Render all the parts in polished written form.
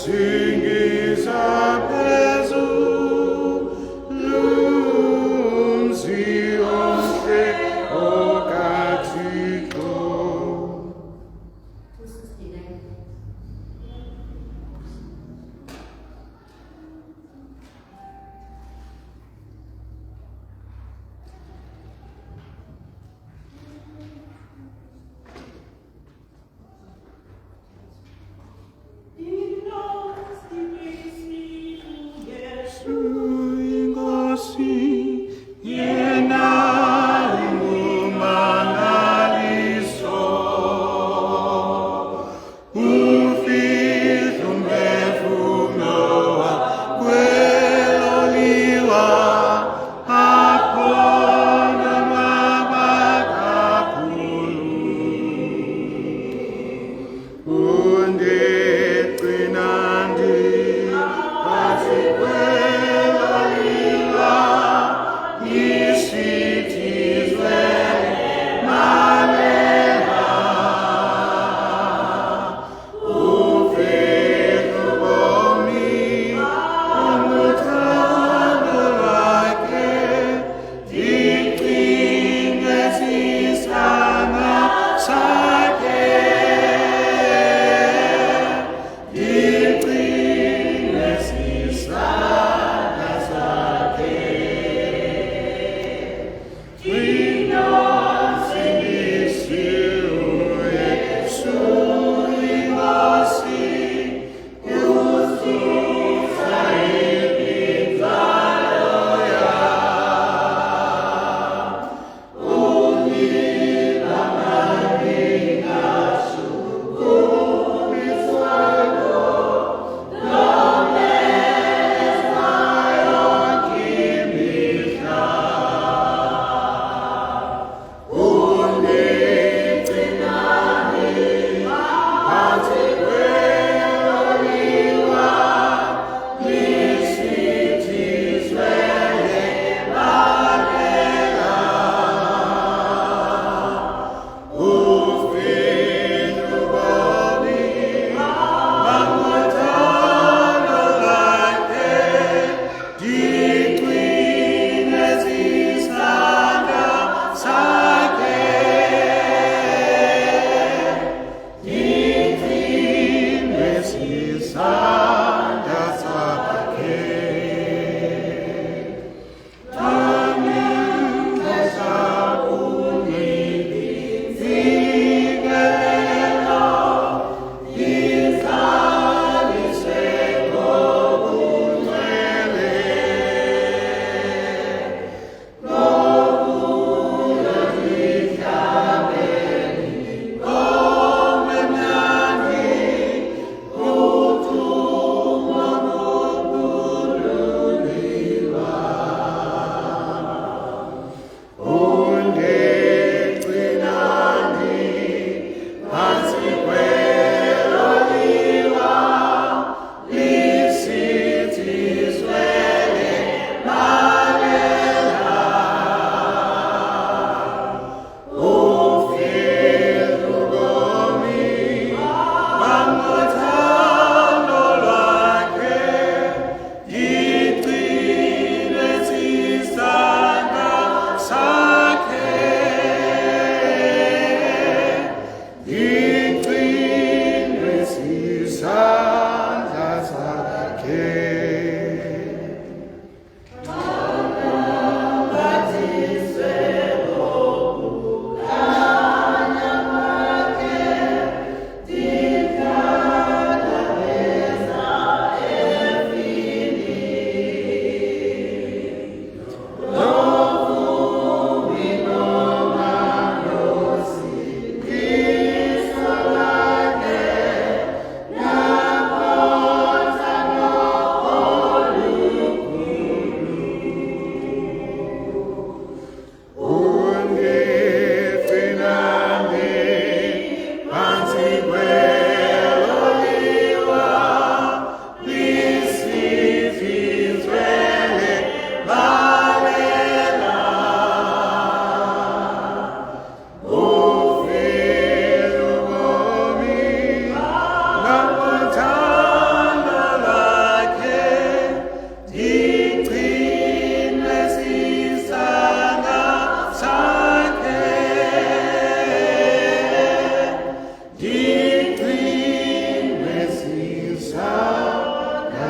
tu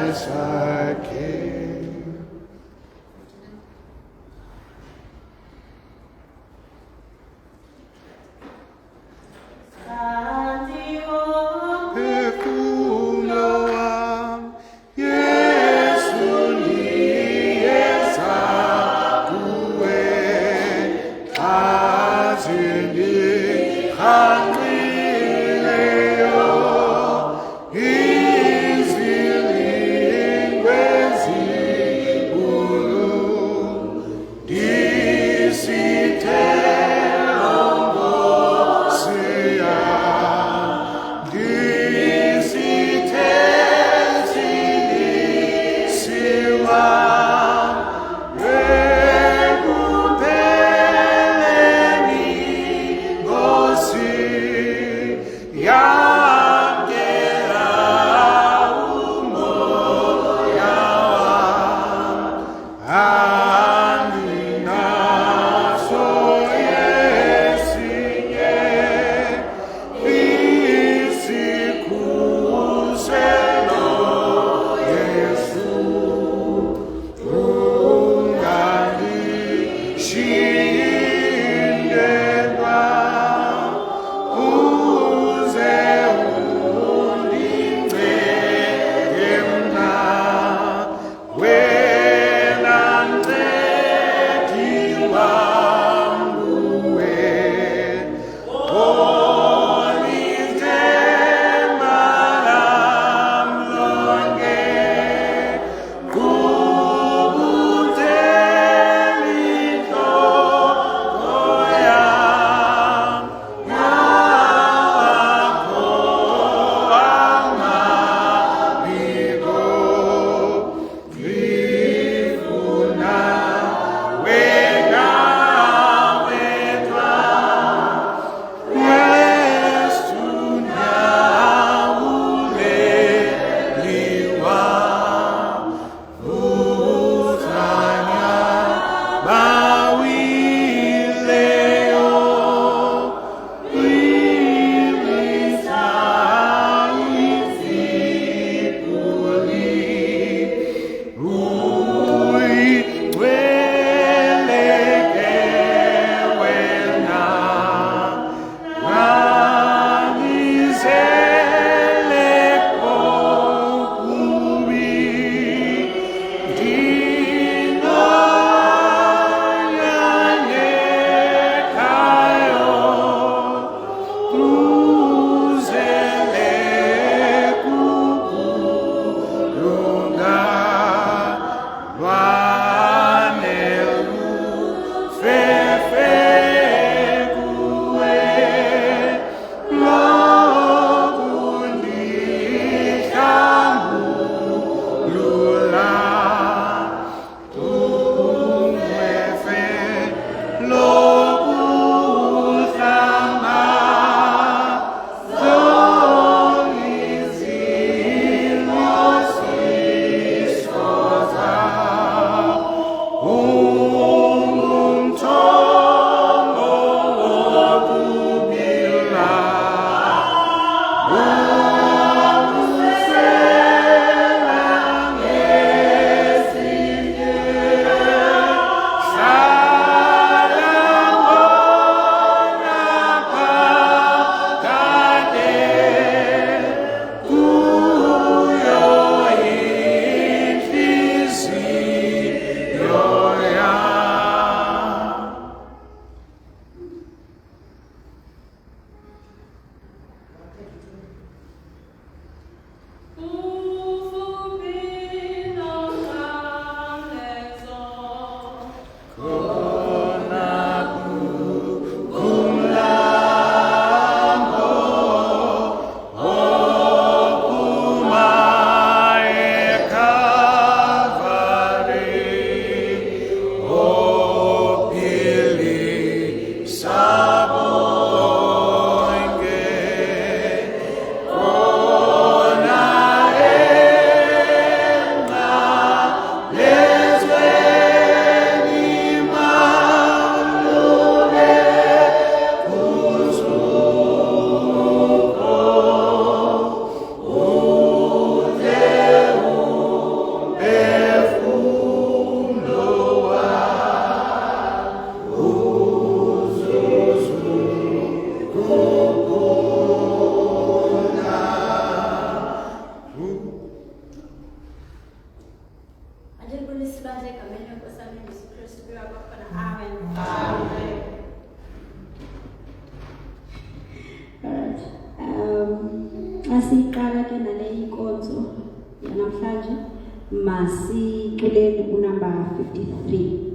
Christ our King. Perfuloam, Jesu ni esakuwe, azini Galileo, izili ngwezi Alright. Asiqala ke nale inkonzo yanamhlanje masiculeni unumber 53.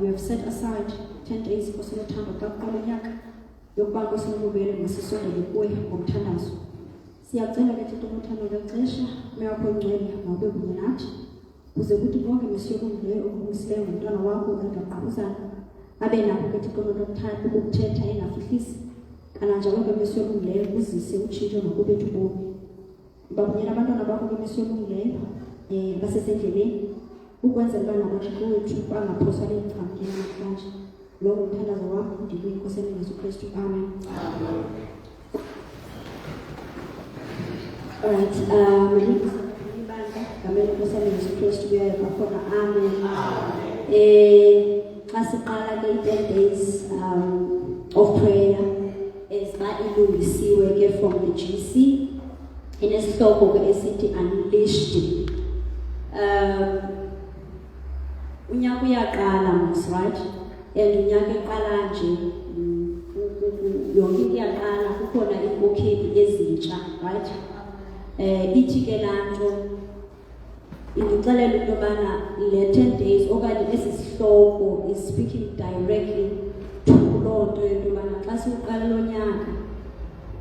You have set aside 10 days for Solotando Kakoloniak, your Bango Solomobele, Mrs. Boy, Omtanazo. Siatena Gettomotano Lecture, Miracle Way, Mabubunat, who's a good walk in Monsieur Gumble, or Muslim, and Donawako, and Kapuzan, Abena, Getticono time, who 10 time after this, and Angelo Monsieur Gumble, who's the same children of Ube to Bo. But when I'm about Monsieur Gumble, a Bassessentine, ukwenza lana machikho banga phosale emkhankeni namhlanje lo umthandazo wakho ndikwe inkosini Yesu Kristu amen. Alright, ibanga ngamele inkosini Yesu Kristu kuyakhona amen. Asiqala ke 10 days of prayer is ilungisiwe ke from the GC inesihloko ke esithi unleashed. Unyaka uyaqala mos, right? And unyaka eqala nje yonke iyaqala kukhona inkokheli ezintsha, right? Ithi ke lanto Ngixelela into yobana le 10 days okanye esi sihloko is speaking directly to loo nto yento yobana xa siwuqala lo nyaka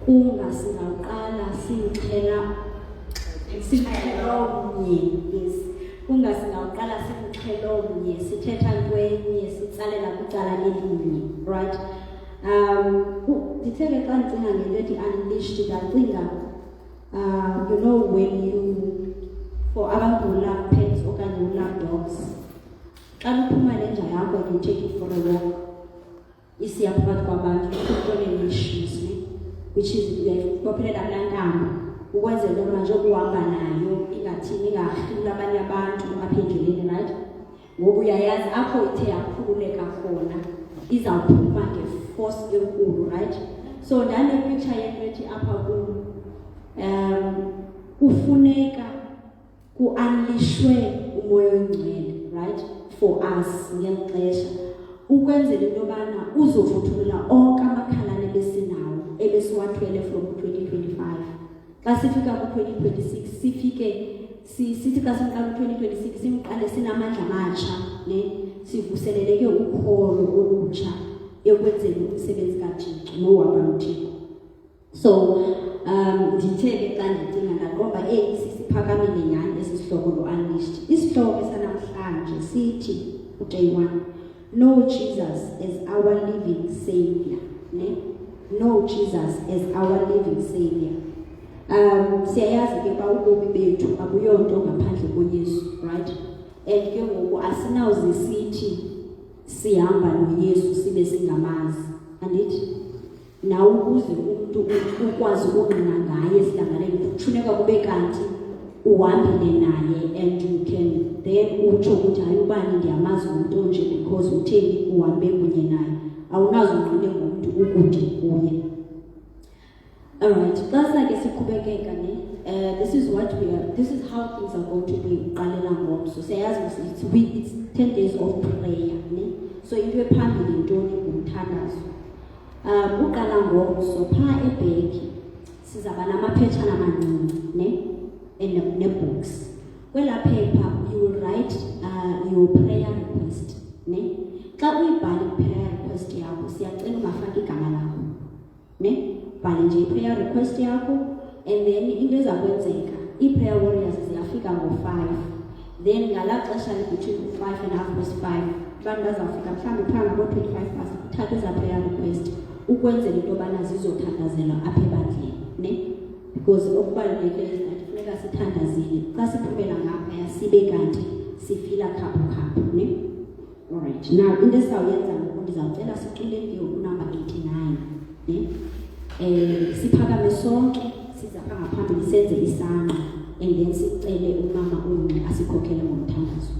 kungasingaqala simxhelomnye, yes, kungasingaqala simxhelomnye sithetha ntwenye sitsalela kwicala elinye, right? Ndithe ke xa ndicinga ngento ethi unleashed ndacinga you know when you, for abantu who love pets okanye who love dogs, xa luphuma nenja yakho and you take it for a walk, isiya phakathi kwabantu i-pollination, which is uyayibophelela kulaa ntambo ukwenzela into yoba nje ukuhamba nayo ingathini ingarhili abanye abantu apha endleleni, right? Ngoba uyayazi apho ithe yakhululeka khona izawuphuma ngeforce enkulu, right? So ndanepicture yento ethi apha kufuneka ku-unleashwe umoya oyingcwele, right, for us ngeli xesha ukwenzela into yobana uzovuthulula onke amakhalane ebesinawo ebesiwathwele from 2025. Xa sifika ku-2026 sifike sithi xa simqala ku-2026 simqale sinamandla amatsha, sivuseleleke ukholo olutsha ekwenzeni umsebenzi kaThixo nohamba noThixo. So ndithe ke xa ndicinga ndaqomba sisiphakamile nyhani esi sihloko lo-unleashed. Isihloko sanamhlanje sithi day 1, know Jesus as our living Savior. Know Jesus as our living Savior. Siyayazi ke ba ubomi bethu abuyonto ngaphandle koYesu, right? And ke ngoku asinawuze sithi sihamba noYesu sibe singamazi, andithi nawe ukuze umuntu ukwazi ukungqina ngaye esidlangaleni kufuneka kube kanti uhambile naye and you can then utsho ukuthi hayi ubani ndiyamazi umuntu onje because utheni uhambe kunye naye, awunazi ungqine ngomuntu ukude kuye. Alright, xa sake siqhubekeka this is how things are going to be uqalela ngomso. Siyayazi it's 10 days of prayer, so into ephambili yintoni ngumthandazo. Uqala ngomso phaa ebheki sizaba namaphetshana amancinci ne-books. Kwela phepha you will write your prayer request. Xa uyibhala i-prayer request yakho siyacela ungafaki igama lakho. Bhala nje i-prayer request yakho and then into ezakwenzeka i-prayer warriors ziyafika ngo-5, then ngalaa xesha between 5 and 5:30 abantu bazawufika mhlawumbi phaa ngabo-25 past uthathe eza prayer request ukwenzela into yobana zizothandazelwa apha ebandleni, because okubalulekileyo is funeka sithandazile xa siphumela ngaphaya sibe kanti sifila khaphukhaphu. Alright, now into esizawuyenza ngoku ndizawucela siculeke unumber 89, siphakame sonke sizapha ngaphambili senze isangqa and then sicele umama unqe asikhokhele ngomthandazo.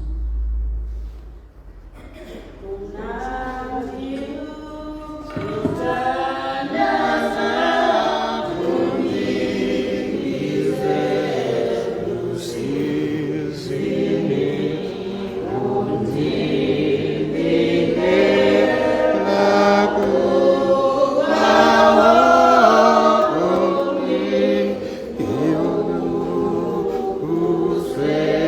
Who's there?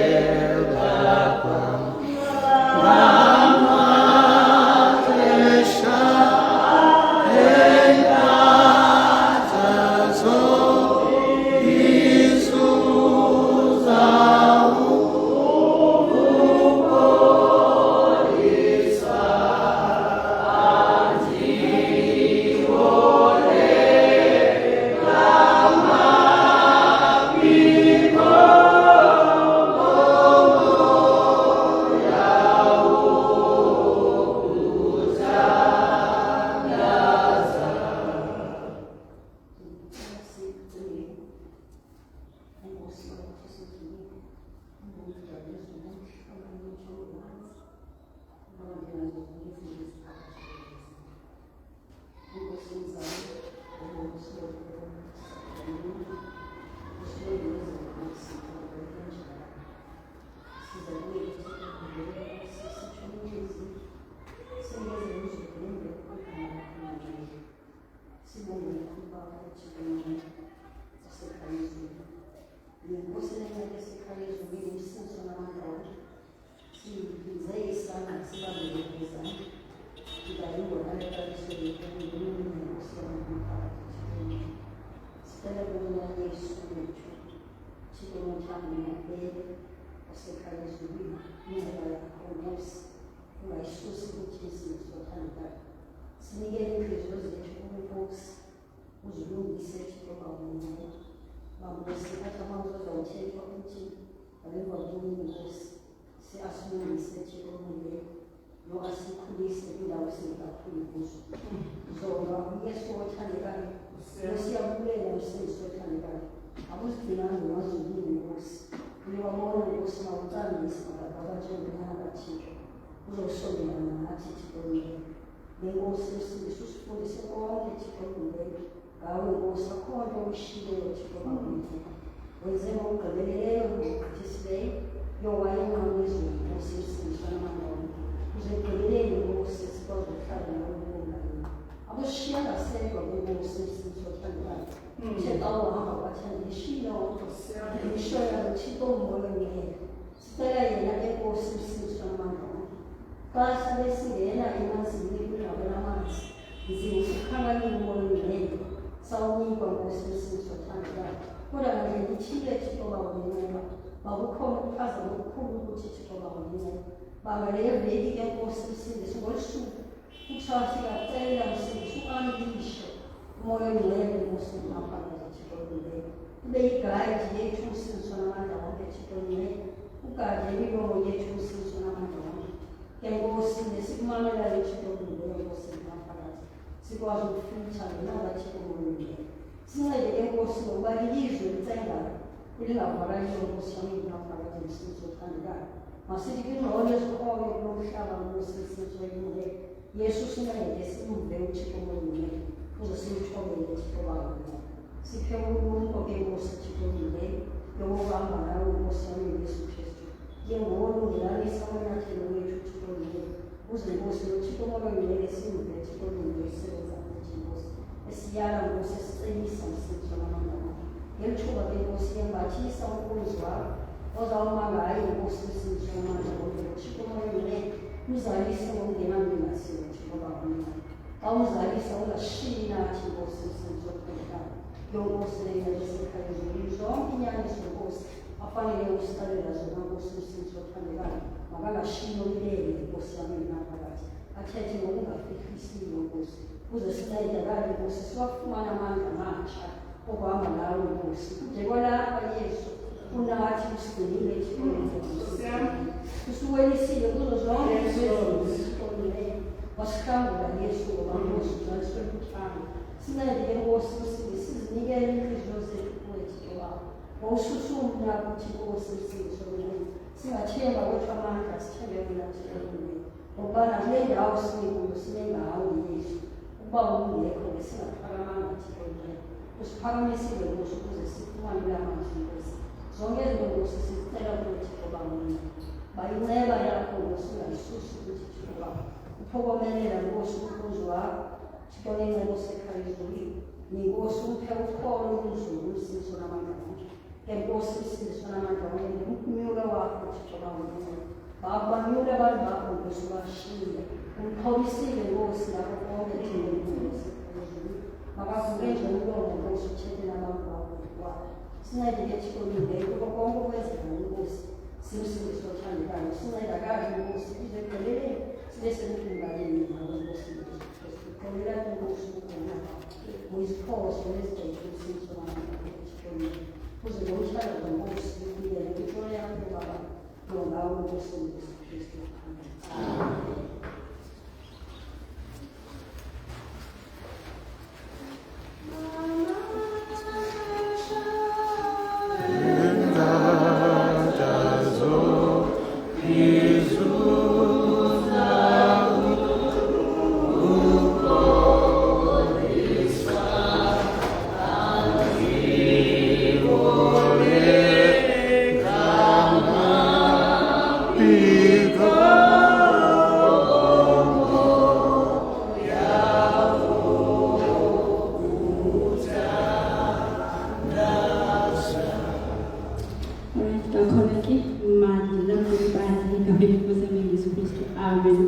Amen.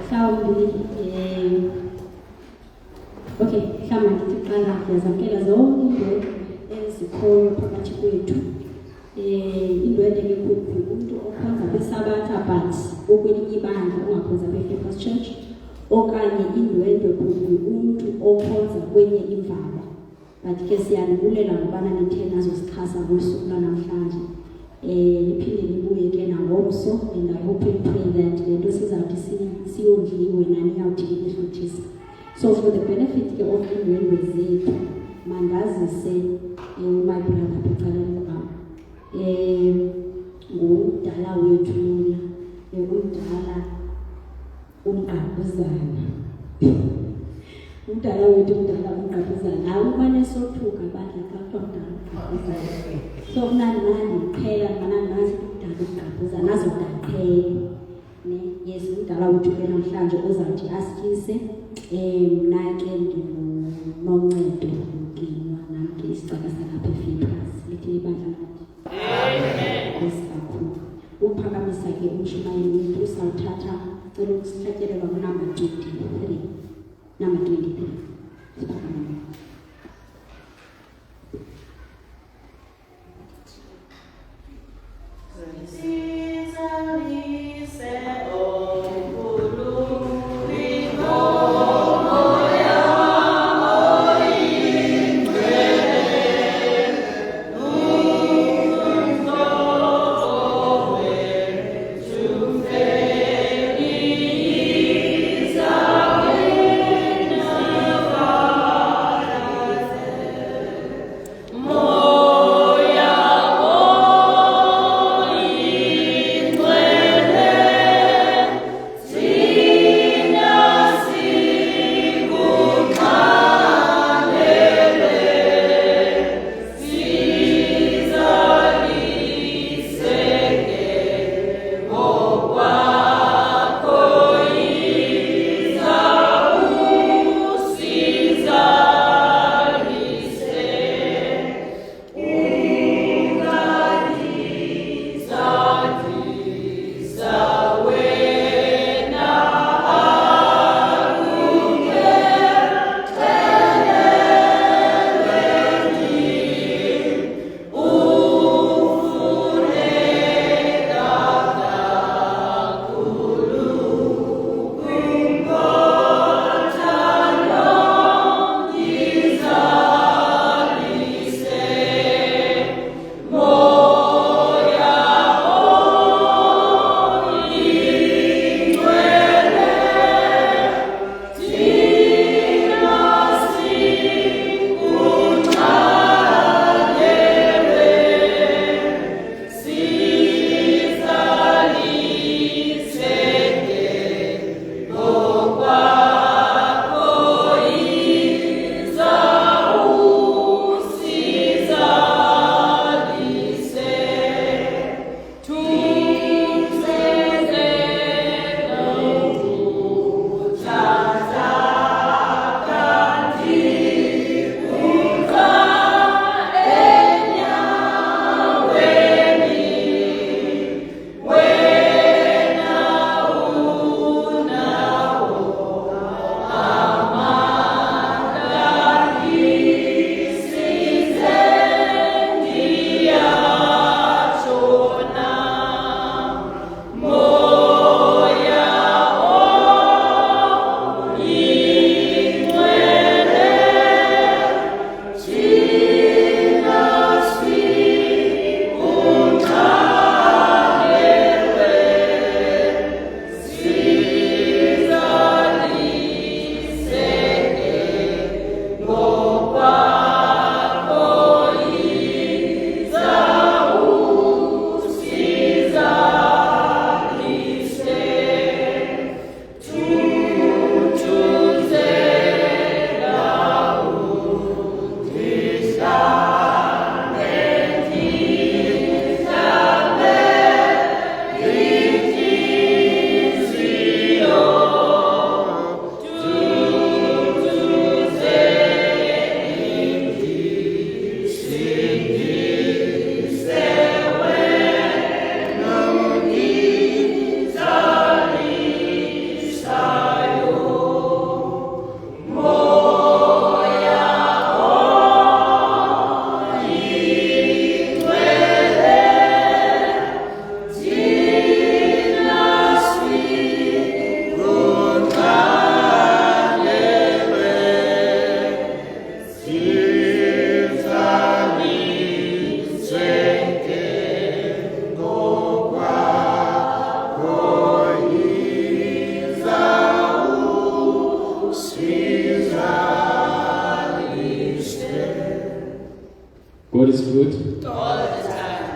mhlawumbi okay mhlawumbi ndiqala ndiyazamkela zonke iindwendwe ezikhoyo phakathi kwethu. Indwendwe ke umuntu okhonza kwiSabatha but okwelinye ibandla ongakhonza kwi-Faithful Church, okanye indwendwe umuntu okhonza kwenye imvaba. But ke siyalibulela ngobana nithe nazosixhasa ngosuku lwanamhlanje. Liphinde libuye ke nangomso, and I hope and pray that le nto sizawuthi siyondliwe nani yawuthi inihluthisa. So for the benefit of indwendwe zethu, mandazise my brother becaleni kwam. Ngumdala wethu lona, ngumdala umqabuzana. Umdala wethu umdala umqabuzana. Awumane sothuka bandla xa mdala umqabuzana. So mnandi phela manani nazi umdala umqabuzana azodaphela. Yes, umdala wethu ke namhlanje uzawuthi asityise. Mna ke nginomncedo nginwa nami ke isicaka salapha eFeeders lithi ibandla lathi. Amen. Uphakamisa ke umshumayeli wethu usawuthatha cela ukusihlatyelelwa kunumber 23. Number 23.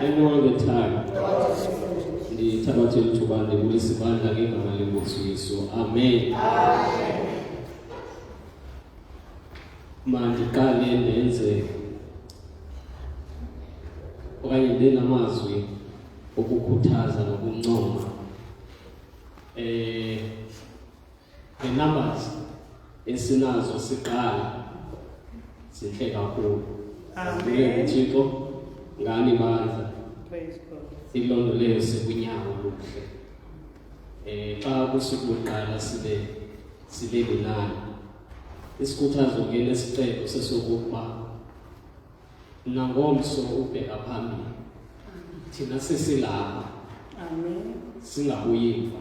and all the time. Ndithabathe ithuba ndibulisa ibandla ngegama lenkosi Yesu. Amen. Mandiqale ndenze okanye ndenamazwi okukhuthaza nokuncoma. The numbers esinazo siqala sihle kakhulu. Amen. Thixo ngani bandla. Praise God. Ilondoloze sekunyawo luhle. Xa kusuku lokuqala sibe binani. Isikhuthazo ke lesicelo sesokuba nangomso ubheka phambili. Thina sesilapha. Amen. Singabuyiva.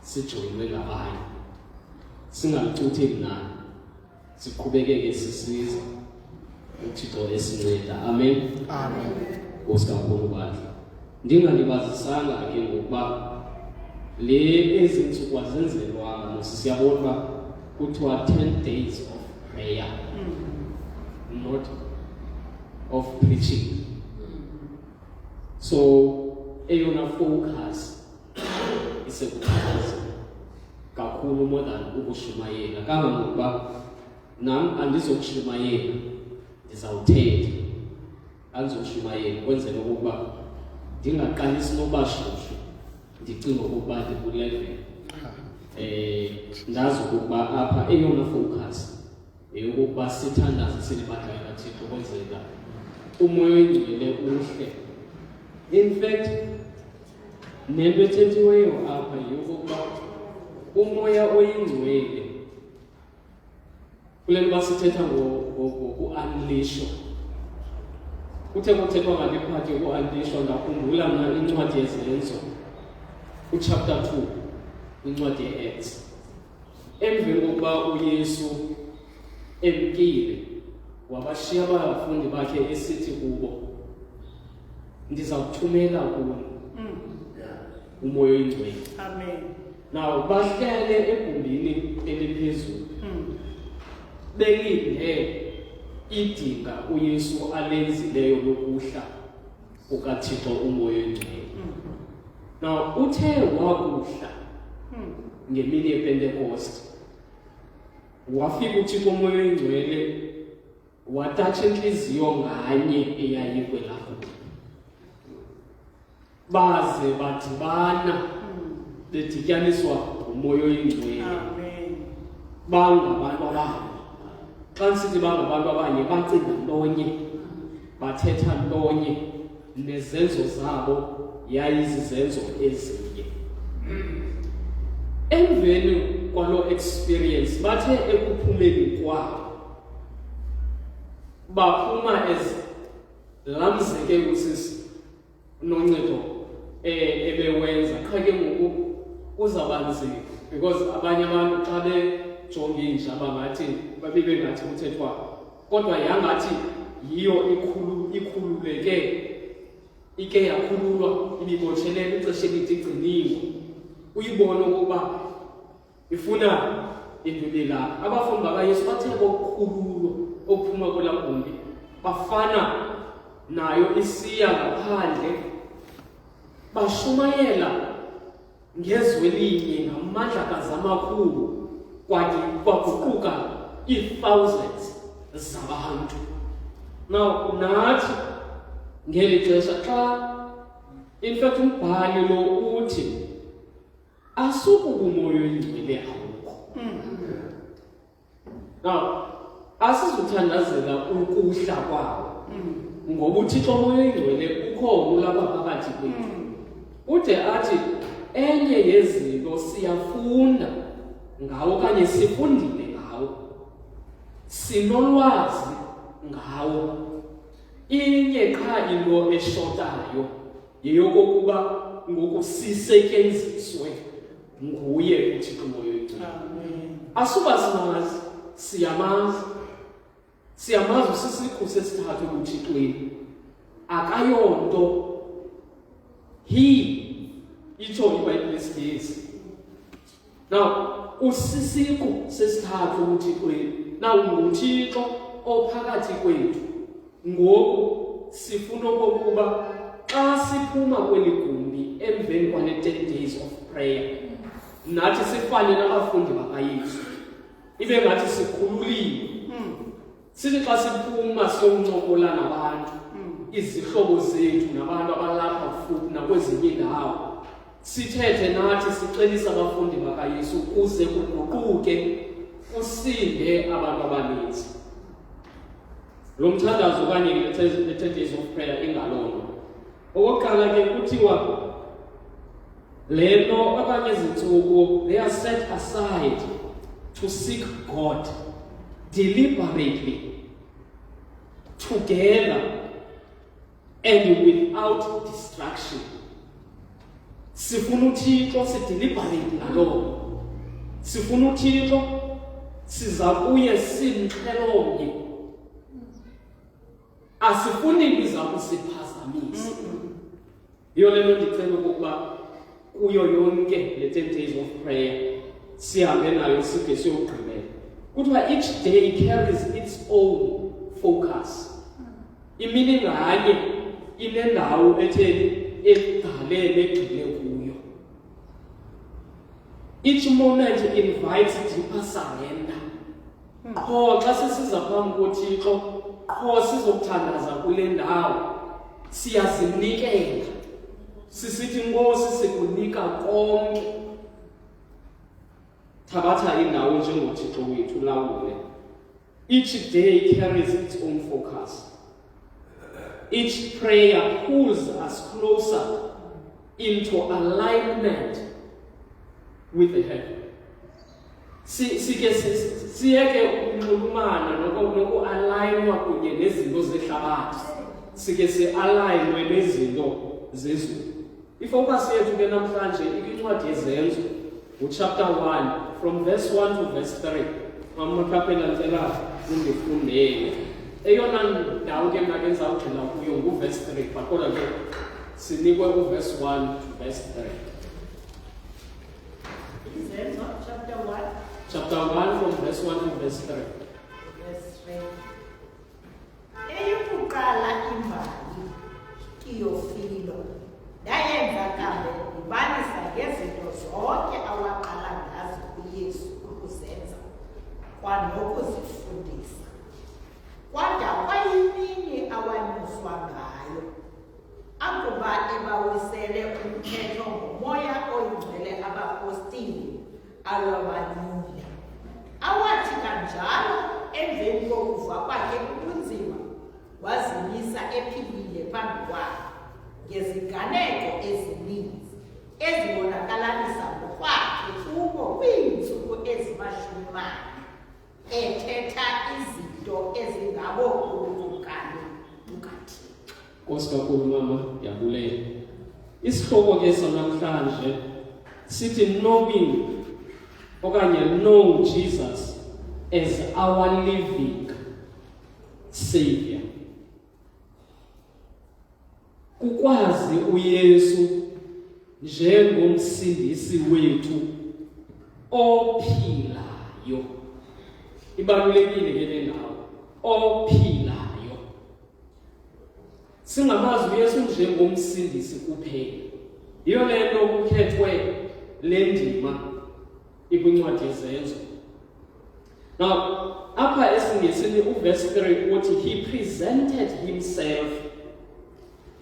Sijoyinwe ngabanye. Singalucuthi nani. Siqhubekeke sisiza. Uthixo esinceda. Amen. Amen. Osikakhulu bandla. Ndingalibazisanga ke ngokuba le ezinsuku azenzelwanga siyabona kuthiwa 10 days of prayer, not of preaching. So eyona focus isekuthaza kakhulu more than ukushumayela. Kangangokuba nam andizokushumayela, ndizawuthetha andizoshumayela kwenzela ukuba ndingaqalisi nokuba shushu, ndicinga ukuba ndikulevel. Ndazi ukuba apha eyona focus eyokuba sithandaze silibandla likaThixo kwenzela umoya oyingcwele uhle. In fact, nento ethethiweyo apha yokuba umoya oyingcwele kule nto basithetha ngoku-unleashwa. Kuthe kuthethwa ngale phakathi yoku-unleashwa ndakhumbula mna incwadi yezenzo uchapter 2 incwadi ye-Acts. Emveni kokuba uYesu emkile wabashiya abafundi bakhe esithi kubo, ndiza kuthumela kulo umoya oyingcwele. Amen. Now bahlele egumbini eliphezulu belinde idinga uYesu alenzileyo lokuhla kukaThixo umoya oyingcwele. Now uthe wakuhla ngemini yePentecost, wafika uThixo umoya oyingcwele watatsha inhliziyo nganye eyayikwelapho, baze badibana bedityaniswa ngumoya oyingcwele. Amen. Bangabantu abanye. Xa sithi bangabantu abanye bacinga ntonye, bathetha ntonye, nezenzo zabo yayizizenzo ezinye. Emveni kwalo experience bathe ekuphumeni kwabo baphuma lamzeke usisi noncedo ebewenza. Qha ke ngoku kuzaba nzima because abanye abantu xa bejonge inja bangathi babibe ngathi kuthethwa, kodwa yangathi yiyo ikhululeke, ike yakhululwa, ibibotshelele ixesha elide igciniwe. Uyibona ukuba ifuna indulelana. Abafundi bakaYesu bathe bokukhululwa okuphuma kwelaa gumbi bafana nayo isiya ngaphandle, bashumayela ngezwi elinye ngamandla kazamakhulu, kwaguquka ii-thousands zabantu. Now nathi ngeli xesha xa in fact umbhali lo uthi asukuba umoya oyingcwele awukho. Now asizuthandazela ukuhla kwawo ngoba uThixo umoya oyingcwele ukhona ulapha phakathi kwethu. Ude athi enye yezinto siyafunda ngawo okanye sifundile ngawo, sinolwazi ngawo. Inye qha into eshotayo yeyokokuba ngoku sisetyenziswe nguye uThixo umoya oyingcwele. Asuba simazi, siyamazi usisikhu sesithathu uThixweni, akayonto. Itsho iBhayibhile esithi now usisiqu sesithathu uThixweni. Now nguThixo ophakathi kwethu. Ngoku sifuna okokuba siphuma kweli gumbi emveni kwale 10 days of prayer, nathi sifane nabafundi bakaYesu, ibe ngathi sikhululiwe. Sithi xa siphuma siyoncokola nabantu, izihlobo zethu nabantu abalapha kufuphi nakwezinye indawo, sithethe nathi sixelisa abafundi bakaYesu ukuze kuguquke kusinde abantu abaninzi. Lo mthandazo okanye le 10 days of prayer ingalona. Okokuqala ke kuthiwa le nto abanye izintsuku, they are set aside to seek God deliberately, together and without distraction. Sifuna uThixo sideliberate nalo. Sifuna uThixo siza kuye simxhelomnye. Asifuni biza kusiphazamisa. Yiyo le nto ndicela ukuba kuyo yonke le 10 days of prayer sihambe nayo side siyogqibela. Kuthiwa each day carries its own focus. Imini nganye inendawo etheni egalele egxile kuyo. Each moment invites deeper surrender. Qho xa sisiza phambi koThixo, qho sizokuthandaza kule ndawo, siyazinikela. Sisithi Nkosi sikunika konke. Thabatha indawo njengoThixo wethu ulawule. Each day carries its own focus. Each prayer pulls us closer into alignment with the heaven. Siyeke ukunxulumana noku-alignwa kunye nezinto zehlabathi. Sike si-alignwe nezinto zezulu. Ifocus yethu ke namhlanje ikwincwadi yeZenzo, chapter 1, from verse 1 to verse 3. Mamakaphela ntela undifundele. Eyona ndawo ke mna ke ndizawugxila kuyo nguverse 3, but kodwa ke sinikwe uverse 1 to verse 3. Zenzo chapter 1. Chapter 1 from verse 1 to verse 3. Verse 3. Eyokuqala imbali Theophilo ndayenza kambe ndibanisa ngezinto zonke awaqala ngazo uYesu ukuzenza kwanokuzifundisa. Kwada kwayimini awanyuswa ngayo, akuba ebawisele umthetho ngomoya oyingcwele abapostili alwabanyule. Awathi kanjalo emveni kokufa kwakhe ubunzima, wazimisa ephilile phambi kwakhe ngeziganeko ezininzi ezibonakalisa ngokwakhe kubo kwiintsuku ezi-40, ethetha izinto ezingabokulukane bukaThixo. Nkosi kakhulu mama, ndiyabulela. Isihloko ke sanamhlanje sithi knowing okanye know Jesus as our living Savior. Kukwazi uYesu njengomsindisi wethu ophilayo. Ibalulekile ke le ndawo, ophilayo. Singamazi uYesu njengomsindisi kuphela. Yiyo le nto kukhethwe le ndima ikwincwadi yeZenzo. Now, apha esiNgesini uverse 3 uthi he presented himself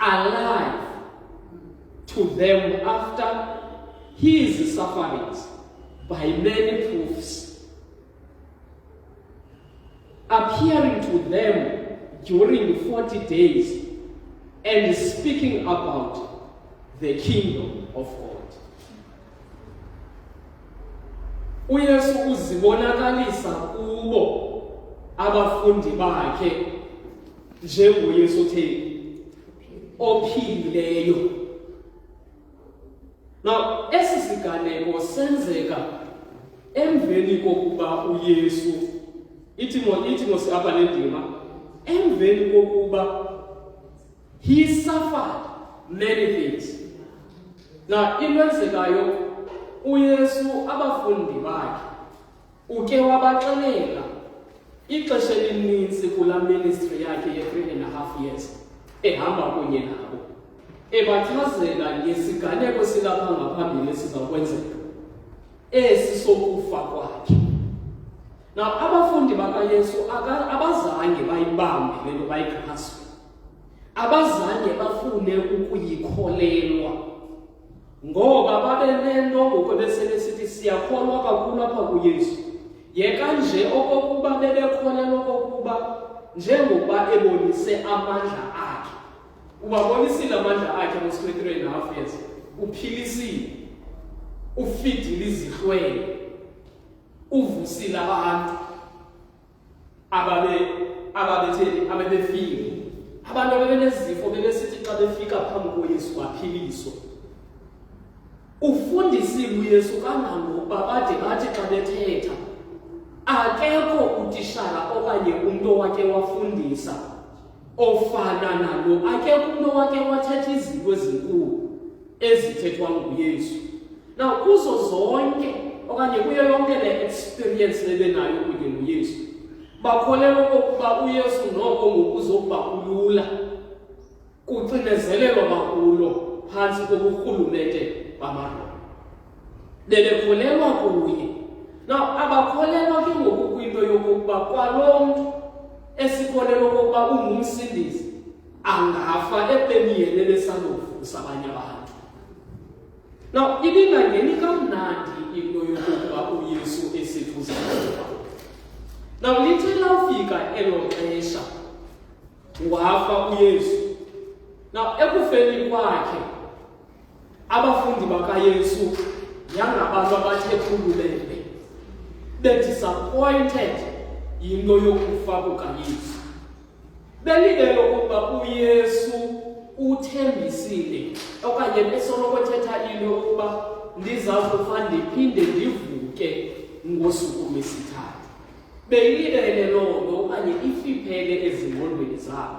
alive to them after his sufferings by many proofs, appearing to them during 40 days and speaking about the kingdom of God. uYesu uzibonakalisa kubo abafundi bakhe njengoYesu ophilileyo. Now, esi siganeko senzeka emveni kokuba uYesu ithi mos apha le ndima, emveni kokuba he suffered many things. Now, into enzekayo uYesu abafundi bakhe uke wabaxelela ixesha elininzi kula ministry yakhe ye 3.5 years ehamba kunye nabo. ebachazela ngesiganeko silapha ngaphambili esizakwenzeka esisokufa kwakhe. Now abafundi bakaYesu abazange bayibambe lento bayigraspe, abazange bafune ukuyikholelwa, ngoba babenento ngokwebesele sithi siyakholwa kakhulu apha kuYesu. Yeka nje okokuba bebekholelwa okokuba njengoba ebonise amandla akhe, ubabonisile amandla akhe ngo 3.5 years, uphilisile, ufidile izihlwele, uvusile abantu ababefile, abantu abebenezifo bebesithi xa befika phambi koYesu baphiliswa. Ufundisile uYesu kangangokuba bade bathi xa bethetha akekho utishara okanye umuntu owake wafundisa ofana nalo, akekho umuntu owake wathetha izinto ezinkulu ezithethwa nguYesu. Now kuzo zonke okanye kuyo yonke le experience lebenayo kunye noYesu, bakholelwa ukuba uYesu noko ngokuzokuba kulula, kucinezelelwa kakhulu phantsi koburhulumente bamaroma. Bebekholelwa kuye. Now abakholelwa ke ngoku kwinto yokokuba kwalo mntu esikholelwa ukuba ungumsindisi angafa ebemiyelele sanovusa abanye abantu. Now ibingangeni kamnandi into yokokuba uYesu esethuza. Now lithe lafika elo xesha wafa uYesu. Now ekufeni kwakhe abafundi bakaYesu yangabantu abathe khulubele, be-disappointed yinto yokufa kukaYesu. Belibele ukuba uYesu uthembisile okanye besoloko ethetha into yokuba ndizakufa ndiphinde ndivuke ngosuku lwesithathu. Beyilibele loo nto okanye ifiphele ezingqondweni zabo.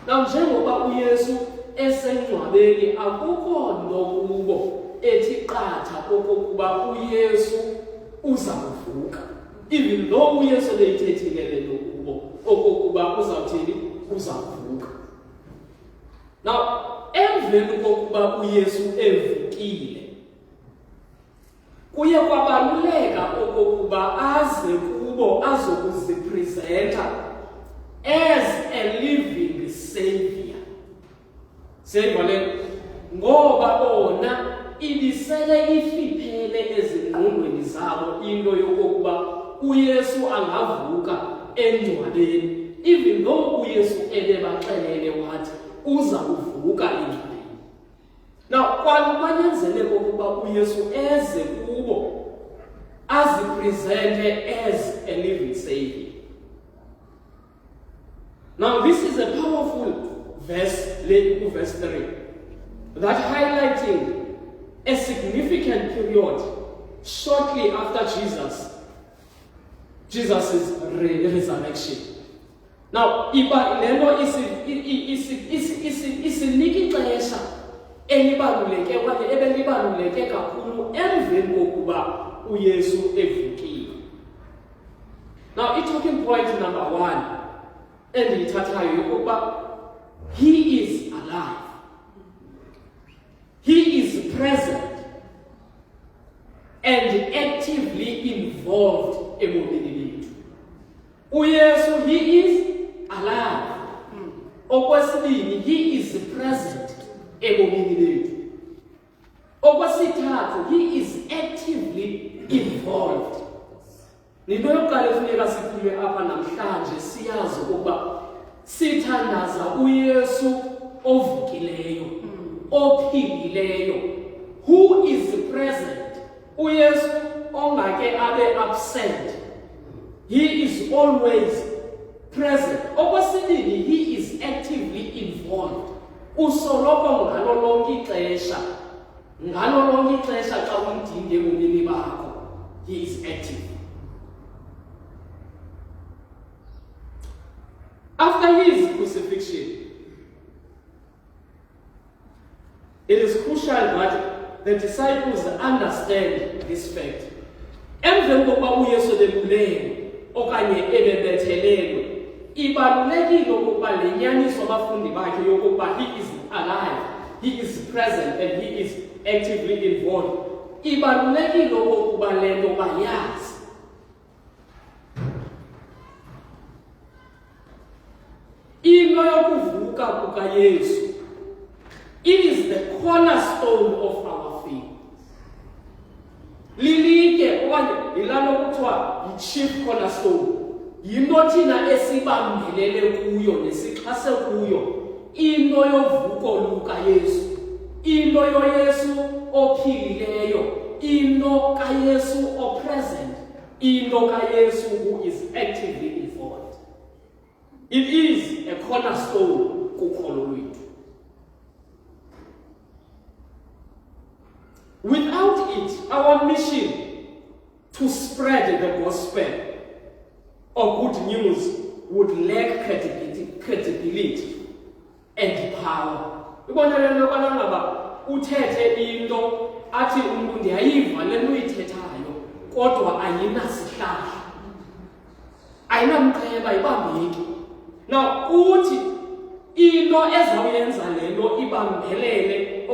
Now njengoba uYesu esengcwabeni akukho nto kubo ethi qatha okokuba uYesu uza kuvuka, even though uYesu beyithethile le nto kubo okokuba uzawuthini, uza kuvuka. Now emveni kokuba uYesu evukile, kuye kwabaluleka okokuba aze kubo azokuzipresenta as a living savior. Seyibale ngoba bona ibisele ifiphele ezingqondweni zabo into yokokuba uYesu angavuka engcwabeni, even though uYesu ebebaxelele wathi uza kuvuka engcwabeni. Now kwanyanzeleka ukuba uYesu eze kubo azipresente as a living savior. Now this is a powerful verse, verse 3, that highlighting a significant period shortly after Jesus' resurrection. Now, lento isinika ixesha elibaluleke okanye ebelibaluleke kakhulu emveni kokuba uYesu evukile. Now, talking point number 1 endiyithathayo yokuba he is alive. He is present and actively involved ebomini bethu. uYesu, he is alive. Okwesibini, he is present ebomini bethu. Okwesithathu, he is actively involved. Nito yokuqala efuneka siphile apha namhlanje siyazi ukuba sithandaza uYesu ovukileyo, ophilileyo, who is present. uYesu ongake abe absent. He is always present. Okwesibini, he is actively involved. Usoloko ngalo lonke ixesha xa umdinge ebomini bakho, he is active. After his crucifixion, it is crucial that the disciples understand this fact. Emveni kokuba uYesu ebebulele okanye ebebethelelwe, ibalulekile ukuba le nyaniso abafundi bakhe yokuba he is alive he is present and he is actively involved. Ibalulekile okokuba le nto bayazi. Into yokuvuka kukaYesu, it is the cornerstone of our faith. Lilike okanye yilaa nto kuthiwa yi-chief cornerstone. Yinto thina esibambelele kuyo nesixhase kuyo into yovuko lukaYesu, into yoYesu ophilileyo, into kaYesu opresent, into kaYesu who is actively involved. It is a cornerstone kukholo lwethu. Without it, our mission to spread the gospel or good news would lack credibility and power. Ibonele nto ngaba uthethe into athi umuntu ndiyayiva le nto uyithethayo kodwa ayinasihlahla, ayinamqheba, ibambeki. Now uthi into ezawuyenza le nto ibambelele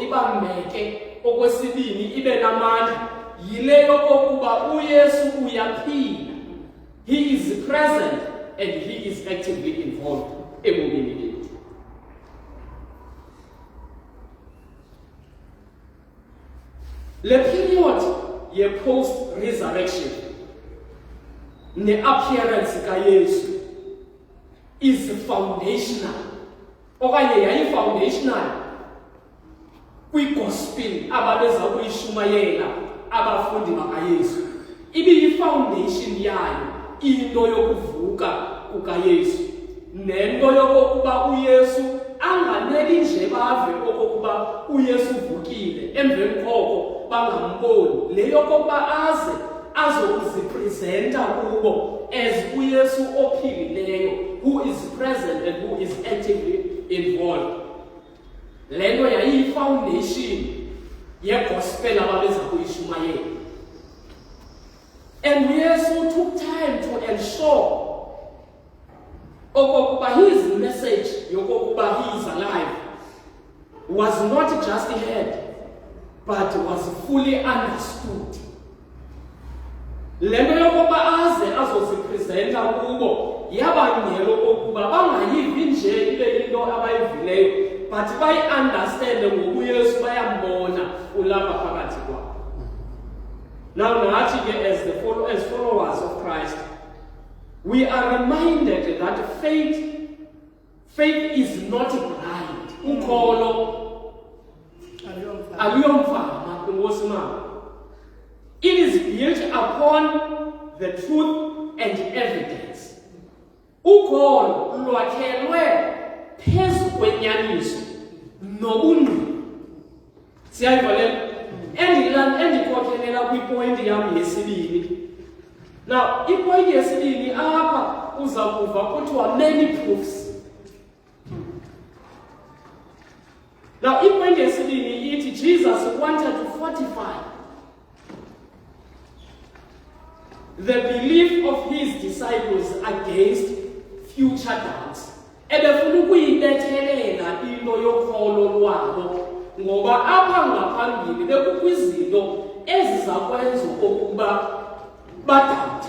ibambeke okwesibini ibe namandla yile yokokuba uYesu uyaphila. He is present and he is actively involved ebomini bethu. Le period ye post-resurrection ne-appearance kaYesu is foundational okanye yayi-foundational kwi-gospel ababeza kuyishumayela abafundi bakaYesu. Ibiyi-foundation yayo into yokuvuka kukaYesu nento yokokuba uYesu anganeli nje bave okokuba uYesu uvukile emveni koko bangamboni, le yokokuba aze azokuzipresenta kubo as uYesu ophilileyo who is present and who is actively involved. Le nto yayiyi-foundation ye-gospel ababeza kuyishumayela. And Yesu took time to ensure okokuba his message yokokuba he is alive was not just heard but was fully understood. Le nto yokokuba aze azozipresenta kubo yabangela okokuba bangayivi nje ibe into abayivileyo but bayi-understande ngokuYesu bayambona ulapha phakathi kwabo. Now nathi ke as followers of Christ, we are reminded that faith is not blind. Ukholo aluyomfama kunkosi mama. It is built upon the truth and evidence. Ukholo lwakhelwe phezu kwenyaniso nobungqina. Siyayiva le endikhokhelela kwipointi yam yesibini. Now, ipointi yesibini apha uza kuva kuthiwa many proofs. Now, ipointi yesibini ithi Jesus wanted to fortify the belief of his disciples against future doubts. Ebefuna ukuyibethelela into yokholo lwabo ngoba apha ngaphambili bekukho izinto ezizakwenza okokuba badawute.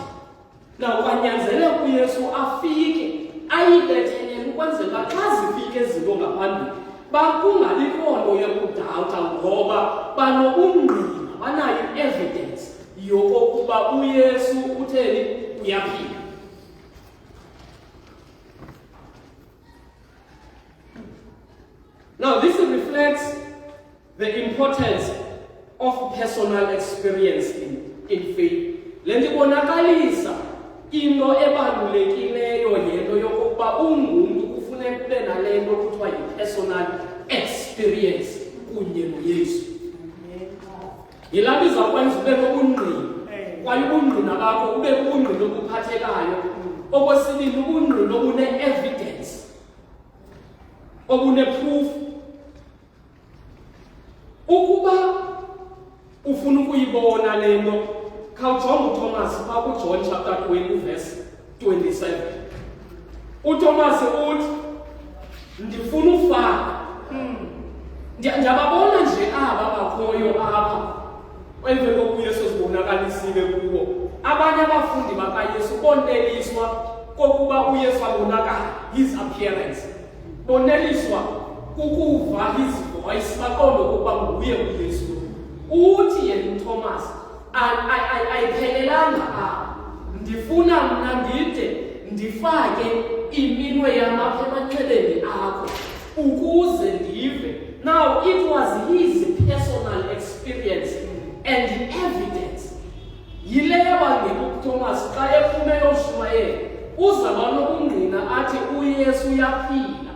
Now kwanyanzeleka uYesu afike ayibethelele ukwenzela xa zifike izinto ngaphambili bakungabikho nto yokudawuta ngoba banobungqina, banayo evidence yokokuba uYesu utheni uyaphila. Now this reflects the importance of personal experience in faith. Le nto ibonakalisa into ebalulekileyo yento yokokuba ungumntu kufuneka kube nale nto kuthiwa yi-personal experience kunye noYesu. Yilapho izawukwenza ube nobungqina kwaye ubungqina bakho bube bubungqina obuphathekayo. Okwesibini ubungqina obune-evidence, obune-proof. Ukuba ufuna ukuyibona le nto khawujonge uThomas phaa kuJohn chapter 20 verse 27. uThomas uthi ndifuna ufaka Ndiyababona nje aba bakhoyo apha emveni kokuba uYesu zibonakalisile kuwo. Abanye abafundi bakaYesu boneliswa kokuba uYesu abonakala, his appearance. Boneliswa kukuva his voice, baqonde ukuba nguye uYesu. Uthi yena uThomas, ayiphelelanga apha. Ndifuna mna ndide ndifake iminwe yam apha emanxebeni akho ukuze ndive. Now, it was his personal experience and evidence. Yilewa ngeKuThomas xa ephume yoshumayela uzaba nokungqina athi uYesu uyaphila.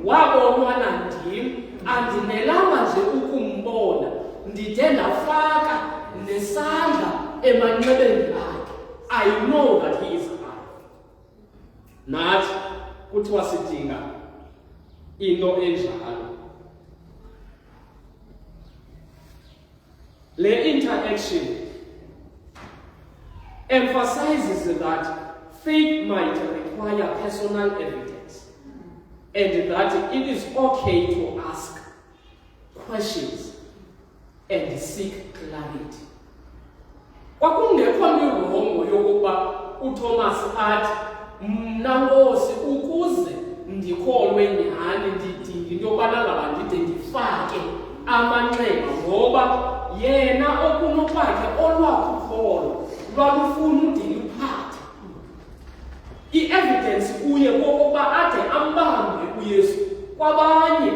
Wabonwa nandim, andinelanga nje ukumbona, ndide ndafaka nesandla emanxebeni akhe. I know that he is alive. Nathi kuthiwa sidinga into enjalo. The interaction emphasizes that faith might require personal evidence and that it is okay to ask questions and seek clarity. Kwakungekho mirongo yokuba uThomas athi mna Nkosi ukuze ndikholwe nyhani ndidinga into yobana ngaba ndide ndifake amanxeba ngoba yena okunokwakhe olwakukholo lwalufuna udiliphathe. I-evidence kuye kokuba ade ambambe uYesu. Kwabanye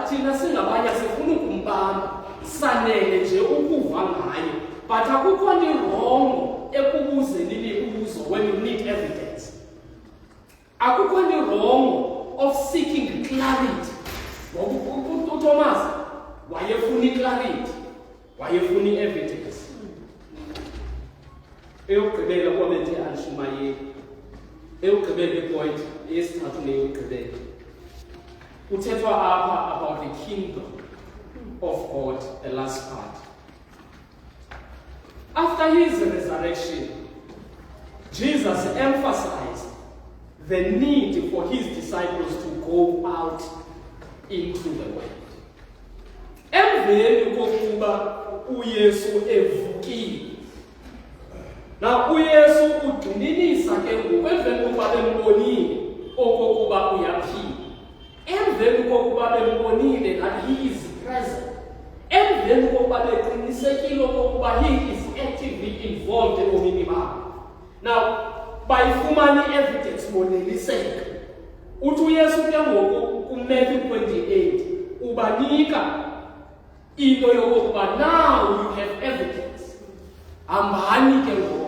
thina singabanye sifuna ukumbamba, sanele nje ukuva ngaye. But akukho nto wrong ekubuzeni imibuzo when you need evidence. Akukho nto wrong of seeking clarity. Ngoba uThomas wayefuna clarity, wayefuna evidence. Eyokugqibela kuba bethe alishumayeli. Eyokugqibela ipoint yesithathu neyokugqibela. Kuthethwa apha about the kingdom of God, the last part. After his resurrection, Jesus emphasized the need for his disciples to go out into the world. Emveni kokuba uYesu evukile. Na uYesu ugxininisa ke ngoku emveni kokuba bembonile okokuba uyaphila. Emveni kokuba bembonile that he is present. Emveni kokuba beqinisekile okokuba he is actively involved ebomini babo. Now, bayifumana i-evidence boneliseka. Uthi uYesu ke ngoku kuMatthew 28 ubanika into yokokuba now you have evidence. Hambani ke ngoku.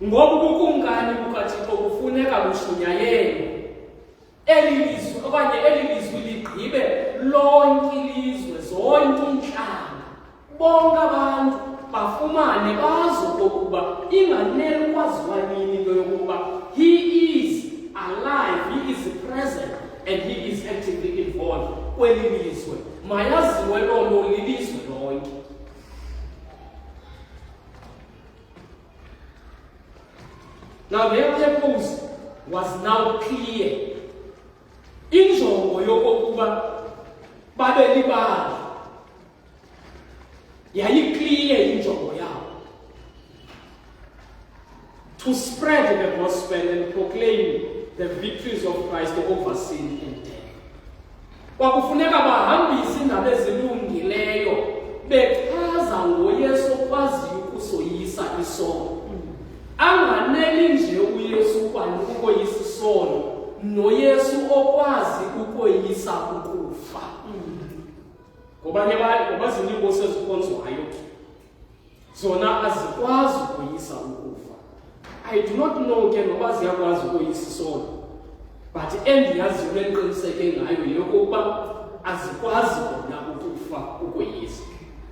Ngoba ubukumkani bukaThixo kufuneka bushunyayelwe. Eli lizwi ligqibe lonke ilizwe, zonke intlanga, bonke abantu bafumane bazi okokuba inganele ukwaziwa nini into yokuba he is alive, he is present, and he is actively involved kweli lizwe. Mayaziwe lolo lilizwe lonke. Now their purpose was now clear. Injongo yokokuba babe libala yayiclear injongo yabo. To spread the gospel and proclaim the victories of Christ over sin and death. Kwakufuneka bahambise indaba ezilungileyo bechaza ngoYesu okwaziyo ukusoyisa isono. Anganeli nje uYesu ukoyisa isono, noYesu okwazi ukoyisa ukufa. Ngoba zinibose ezikhonzwayo zona azikwazi ukoyisa ukufa. I do not know ke noba ziyakwazi ukoyisa isono, but endiyaziyo enqiniseke ngayo yokuba azikwazi bona ukufa ukoyisa.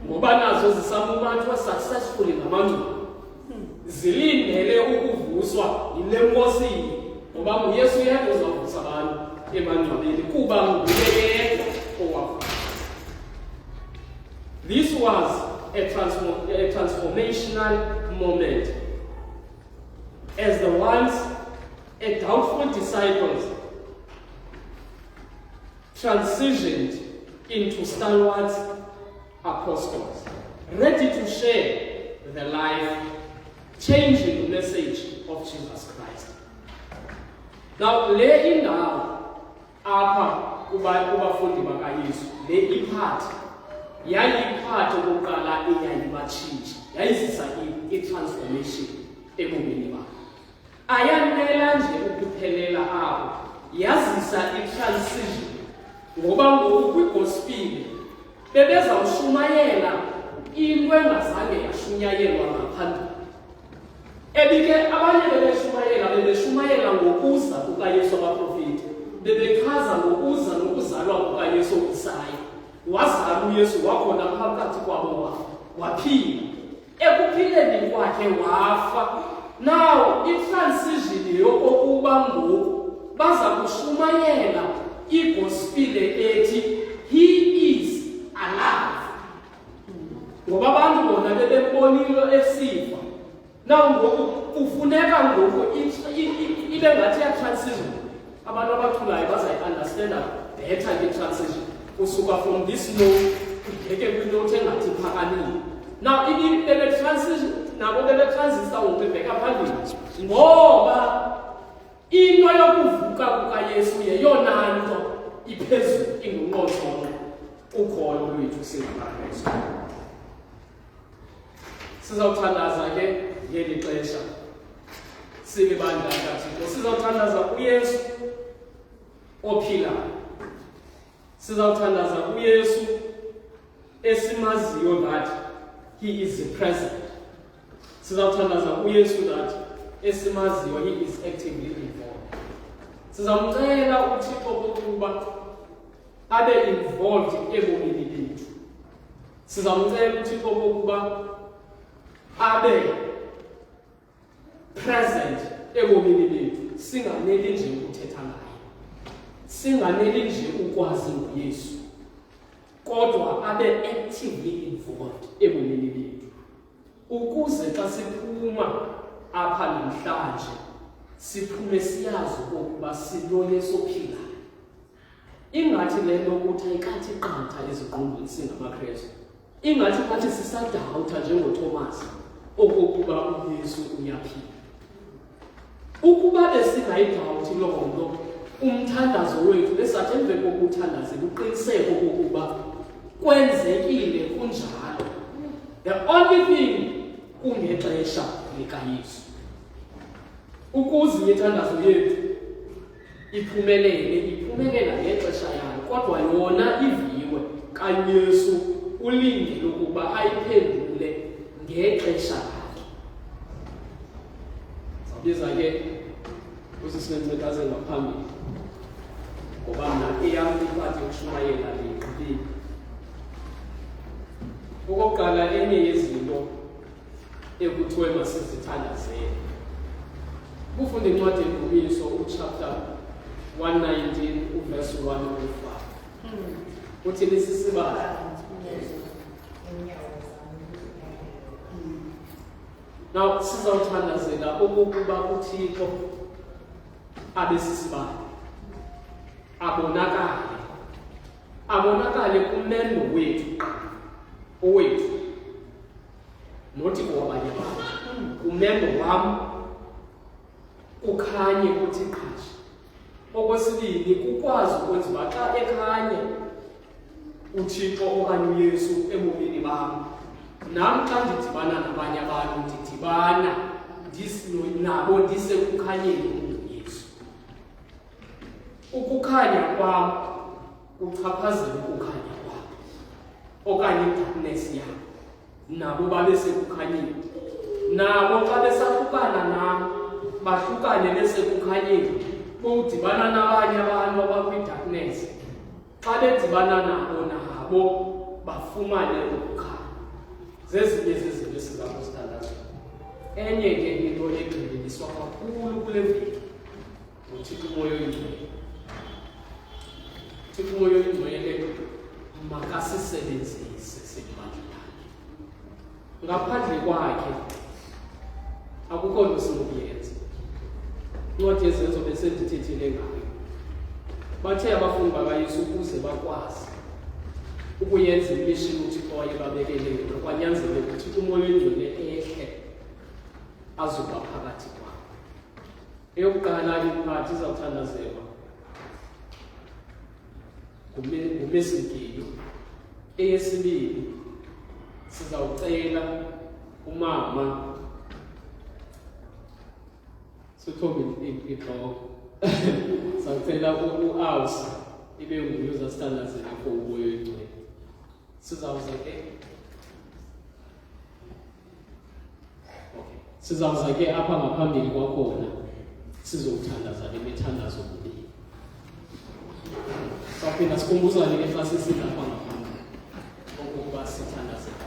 Ngoba nazo zisamubantu successfully ngamangcwaba. Zilindele ukuvuswa yile Nkosini ngoba uYesu yedwa uzavusa abantu emangcwabeni kuba nguye yedwa owafa. This was a transformational moment as the once a doubtful disciples transitioned into stalwart apostles, ready to share the life-changing message of Jesus Christ. Now, le indawo apha kubafundi bakaYesu, le ipart yayipart okokuqala eyayibatshintsha, yayizisa i-transformation ebomini babo. Ayanela nje ukuphelela apho, yazisa i-transition, ngoba ngoku kwigospel bebezawushumayela into engazange yashunyayelwa ngaphambili. Ebike abanye bebeshumayela ngokuza kukaYesu abaprofeti, bebechaza ngokuza nokuzalwa kukaYesu okusaya. Wazala uYesu wakhona phakathi kwabo waphila. Ekuphileni kwakhe wafa. Now i-transition yokokuba ngoku baza kushumayela igospel ethi he is alive. Ngoba abantu bona bebebonile esifa. Now ngoku kufuneka ngoku ibe ngathi ya-transition. Abantu abathulayo bazayi-understanda better nge-transition. Kusuka from this note kubheke kwinote engathi phakamile. Now bebe-transition nabo bebe-transista ngokubheka phambili, ngoba into yokuvuka kukaYesu yeyona nto iphezulu ingunqotsonqa ukholo lwethu singamaKrestu. Sizawuthandaza ke ngeli xesha silibandla kaThixo. Sizawuthandaza uYesu ophilayo. Sizawuthandaza uYesu esimaziyo that he is present. Sizawuthandaza uYesu that esimaziyo he is actively involved. Sizamcela uThixo ukuba abe involved ebomini bethu. Sizamcela uThixo ukuba abe present ebomini bethu. Singaneli nje ukuthetha ngaye, singaneli nje ukwazi ngoYesu, kodwa abe actively involved ebomini bethu, ukuze xa siphuma apha namhlanje siphume siyazi ukuba sinoYesu ophilayo. Ingathi le nto ukuthi ayikathi qatha ezingqondweni singamaKrestu, ingathi kathi sisadawutha njengoThomas okokuba uYesu uyaphila. Ukuba besingayidawuthi loo nto, umthandazo wethu besathi emveni kokuthandaza buqiniseko okokuba kwenzekile kunjalo. The only thing kungexesha likaYesu. Ukuze ithandazo yethu iphumelela ngexesha yayo, kodwa yona iviwe kaYesu ulindele ukuba ayiphendule ngexesha lakhe. Sabiza ke usisincedase ngaphambili, ngoba mna eyam iphathi yokushumayela liqhubile. Okokuqala, enye yezinto ekuthiwe masizithandazele, kufunda incwadi yeNdumiso uchapter 119 uverse 1 to 5. Uthi lisisibali now sizawuthandazela okokuba uThixo abe sisibali, abonakale kumendo wethu owethu, nothi owabanye abantu. Umendo wam ukhanye kuthi qhashi. Okwesibini, kukwazi ukwenza uba xa ekhanye uThixo okanye uYesu ebomini bam, nam xa ndidibana nabanye abantu ndidibana nabo ndisekukhanyeni unguYesu. Ukukhanya kwam kuchaphazela ukukhanya kwam, okanye i-darkness yam, nabo babe sekukhanyeni. Nabo xa besahlukana nam bahlukane besekukhanyeni, bowudibana nabanye abantu abakwi-darkness. Xa bedibana nabo bafumane ukukhanya. Zezinye zezinto esingakuzithandaza. Enye ke into egqibelliswa kakhulu kule veki nguThixo umoya oyingcwele. uThixo umoya oyingcwele makasisebenzise sibandla lakhe. Ngaphandle kwakhe akukho nto sinokuyenza. Incwadi yezenzo besendithethile ngayo. bathe abafundi bakaYesu ukuze bakwazi ukuyenza imishini uThixo wayebabekele yona, kwanyanzeleka ukuthi umoya oyingcwele ehle azoba phakathi kwabo. Eyokuqala imphathi izawuthandazelwa nguMesigili. Eyesibili sizawucela umama Sithobe ibhloko sizawucela u-Awusi ibe nguye uzasithandazela for umoya oyingcwele. Sizawuza ke apha ngaphambili kwakhona sizowuthandaza le mithandazo mibili. Sawuphinda sikhumbuzane ke xa sisiza apha ngaphambili okokuba sithandazela.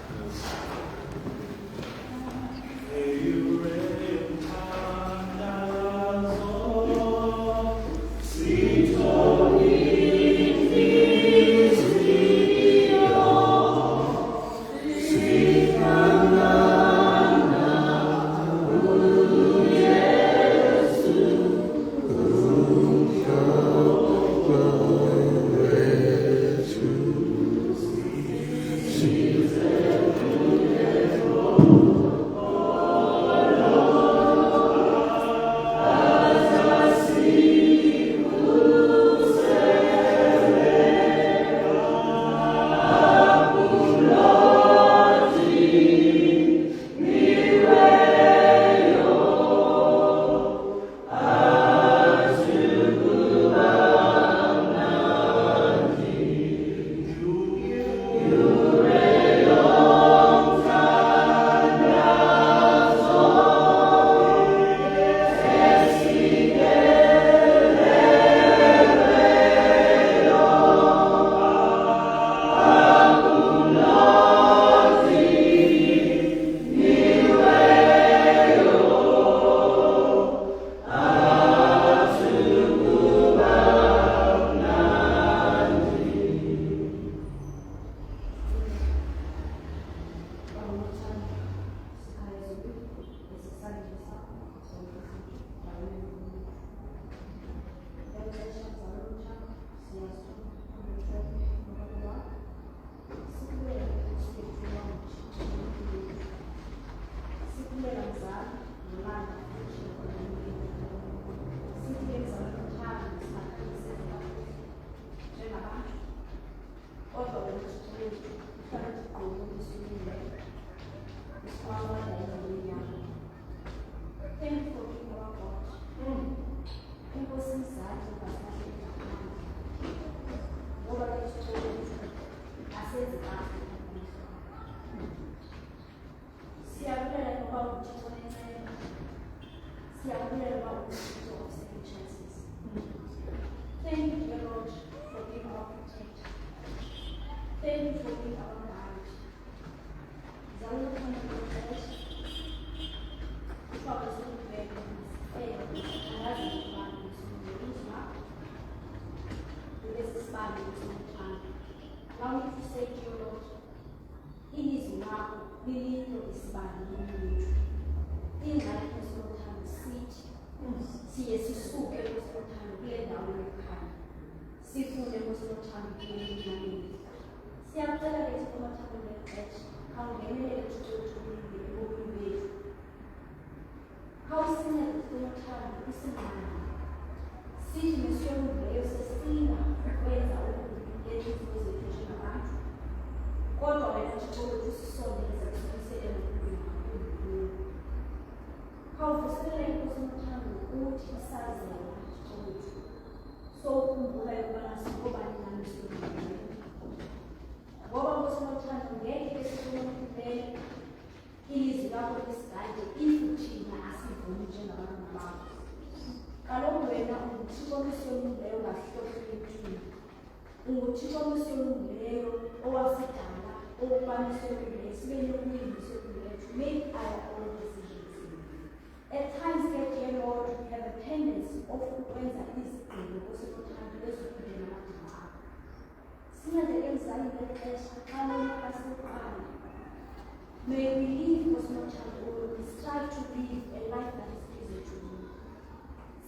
May we live for small child, we strive to live a life that is pleasing to you.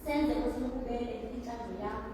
Senze uSikhubele inhlanhla yakho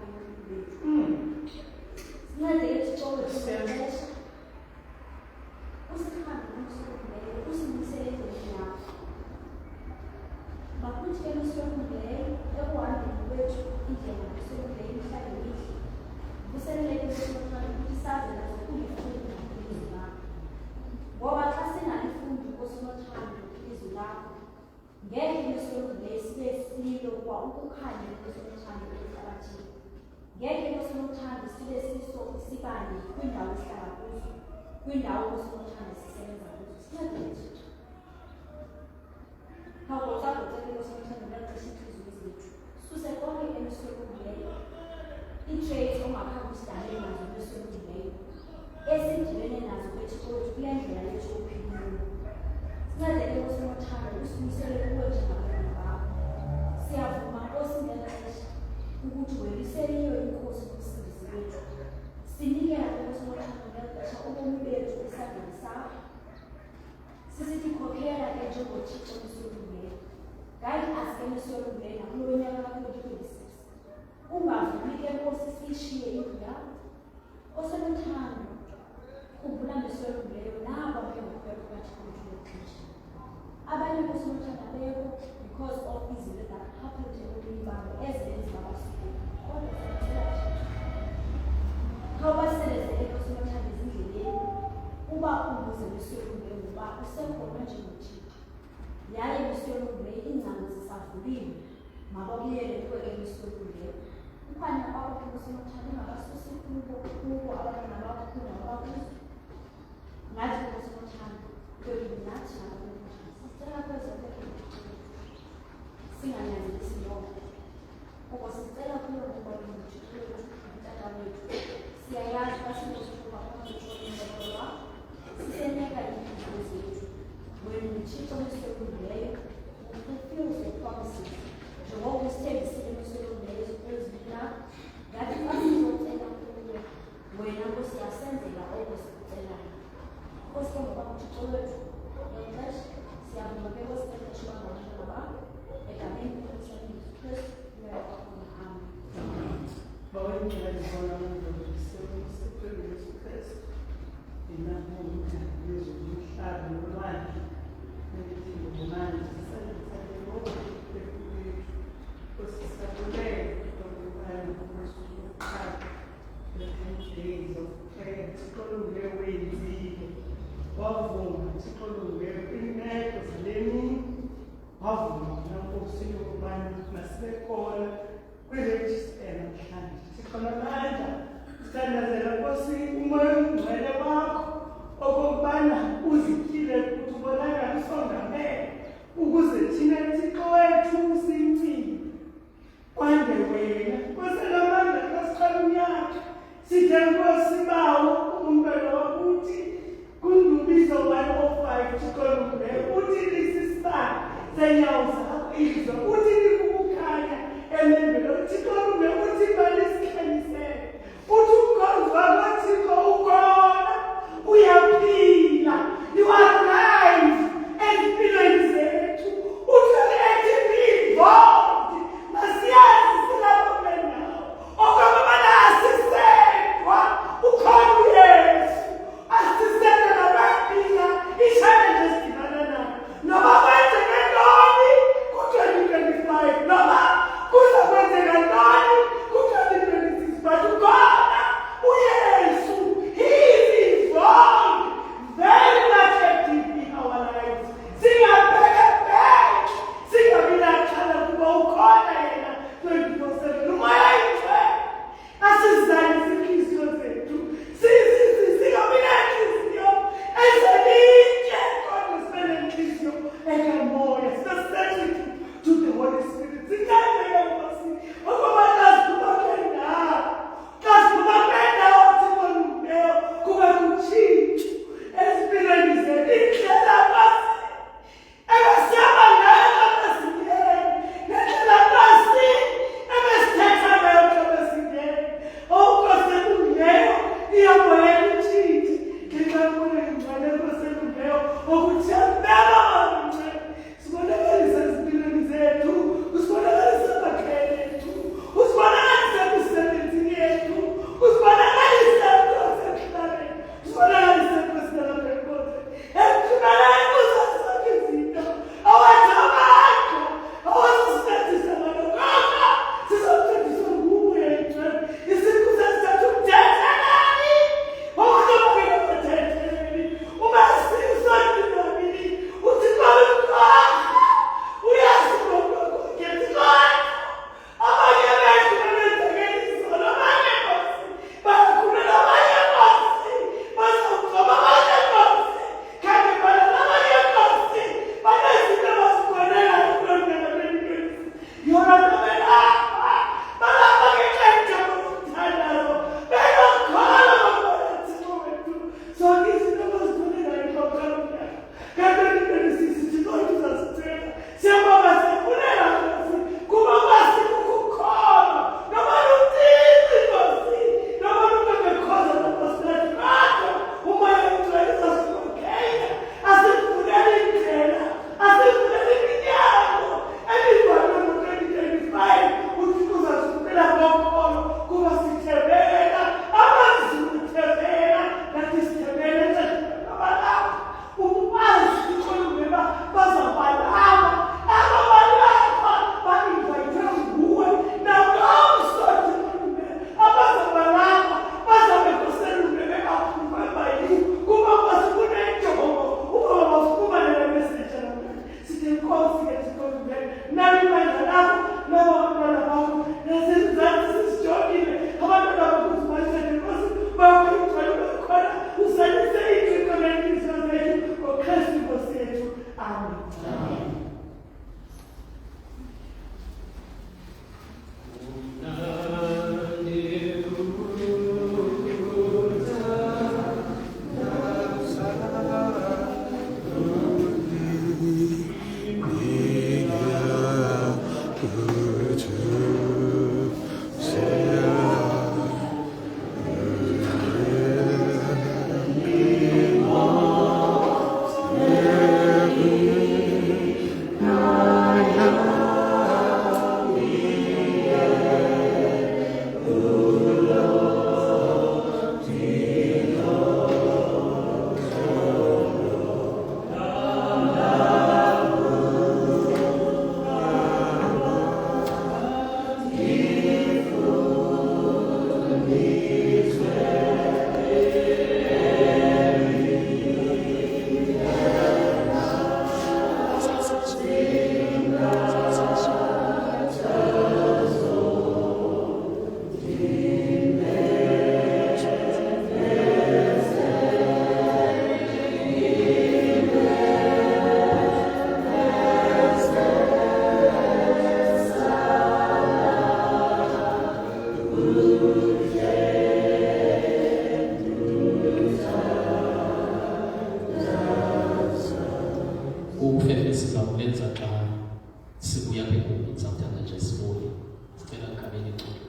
lenza xa sibuya apha egumbini samthandazo sibonye. Sicela ngigabeni icala.